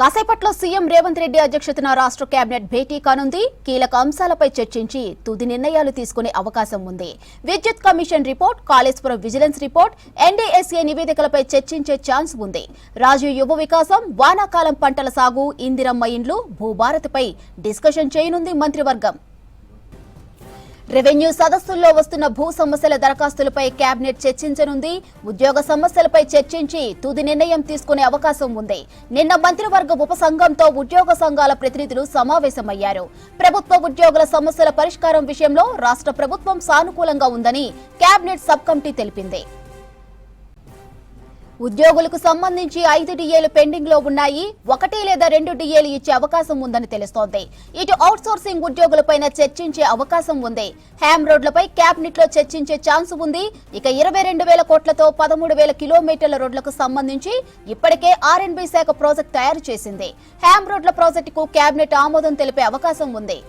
కాసేపట్లో సీఎం రేవంత్ రెడ్డి అధ్యక్షతన రాష్ట్ర కేబినెట్ భేటీ కానుంది. కీలక అంశాలపై చర్చించి తుది నిర్ణయాలు తీసుకునే అవకాశం ఉంది. విద్యుత్ commission report, Kaleshwaram vigilance report, NDSA నివేదికలపై చర్చించే ఛాన్స్ ఉంది. రాజీవ్ యువ వికాసం, వానాకాలం పంటల సాగు, ఇందిరమ్మ ఇండ్లు, భూభారతిపై డిస్కషన్ చేయనుంది మంత్రివర్గం. రెవెన్యూ సదస్సుల్లో వస్తున్న భూ సమస్యల దరఖాస్తులపై కేబినెట్ చర్చించనుంది. ఉద్యోగ సమస్యలపై చర్చించి తుది నిర్ణయం తీసుకునే అవకాశం ఉంది. నిన్న మంత్రివర్గ ఉపసంఘంతో ఉద్యోగ సంఘాల ప్రతినిధులు సమావేశమయ్యారు. ప్రభుత్వ ఉద్యోగుల సమస్యల పరిష్కారం విషయంలో రాష్ట్ర ప్రభుత్వం సానుకూలంగా ఉందని కేబినెట్ సబ్ కమిటీ తెలిపింది. ఉద్యోగులకు సంబంధించి 5 డిఏలు పెండింగ్ లో ఉన్నాయి. 1 లేదా 2 డిఏలు ఇచ్చే అవకాశం ఉందని తెలుస్తోంది. ఇటు అవుట్ సోర్సింగ్ ఉద్యోగులపైన చర్చించే అవకాశం ఉంది. హ్యామ్ రోడ్లపై కేబినెట్ లో చర్చించే ఛాన్స్ ఉంది. ఇక 22,000 కోట్లతో 13,000 కిలోమీటర్ల రోడ్లకు సంబంధించి ఇప్పటికే ఆర్ఎండ్బీ శాఖ ప్రాజెక్టు తయారు చేసింది. హ్యామ్ రోడ్ల ప్రాజెక్టుకు కేబినెట్ ఆమోదం తెలిపే అవకాశం ఉంది.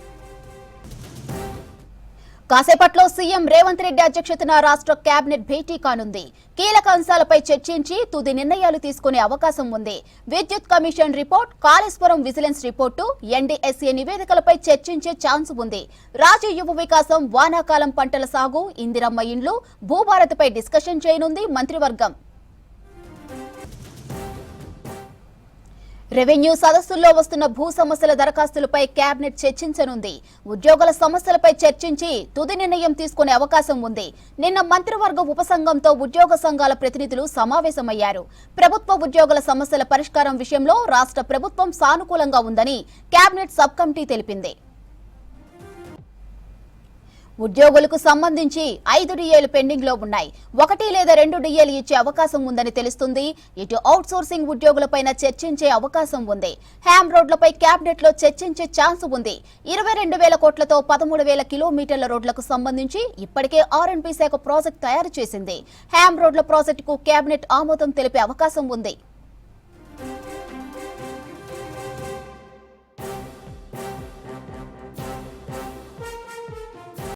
కాసేపట్లో సీఎం రేవంత్ రెడ్డి అధ్యక్షతన రాష్ట్ర కేబినెట్ భేటీ కానుంది. కీలక అంశాలపై చర్చించి తుది నిర్ణయాలు తీసుకునే అవకాశం ఉంది. విద్యుత్ commission report, Kaleshwaram vigilance report, NDSA నివేదికలపై చర్చించే ఛాన్స్ ఉంది. రాజీవ్ యువ వికాసం, వానాకాలం పంటల సాగు, ఇందిరమ్మ ఇండ్లు, భూభారతిపై డిస్కషన్ చేయనుంది మంత్రివర్గం. రెవెన్యూ సదస్సుల్లో వస్తున్న భూ సమస్యల దరఖాస్తులపై కేబినెట్ చర్చించనుంది. ఉద్యోగుల సమస్యలపై చర్చించి తుది నిర్ణయం తీసుకునే అవకాశం ఉంది. నిన్న మంత్రివర్గ ఉపసంఘంతో ఉద్యోగ సంఘాల ప్రతినిధులు సమావేశమయ్యారు. ప్రభుత్వ ఉద్యోగుల సమస్యల పరిష్కారం విషయంలో రాష్ట్ర ప్రభుత్వం సానుకూలంగా ఉందని కేబినెట్ సబ్ కమిటీ తెలిపింది. ఉద్యోగులకు సంబంధించి 5 డిఏలు పెండింగ్ లో ఉన్నాయి. 1 లేదా 2 డిఏలు ఇచ్చే అవకాశం ఉందని తెలుస్తుంది. ఇటు అవుట్ సోర్సింగ్ ఉద్యోగులపైన చర్చించే అవకాశం ఉంది. హ్యామ్ రోడ్లపై కేబినెట్ లో చర్చించే ఛాన్స్ ఉంది. 22,000 కోట్లతో 13,000 కిలోమీటర్ల రోడ్లకు సంబంధించి ఇప్పటికే ఆర్ఎండ్బీ శాఖ ప్రాజెక్టు తయారు చేసింది. హ్యామ్ రోడ్ల ప్రాజెక్టుకు కేబినెట్ ఆమోదం తెలిపే అవకాశం ఉంది.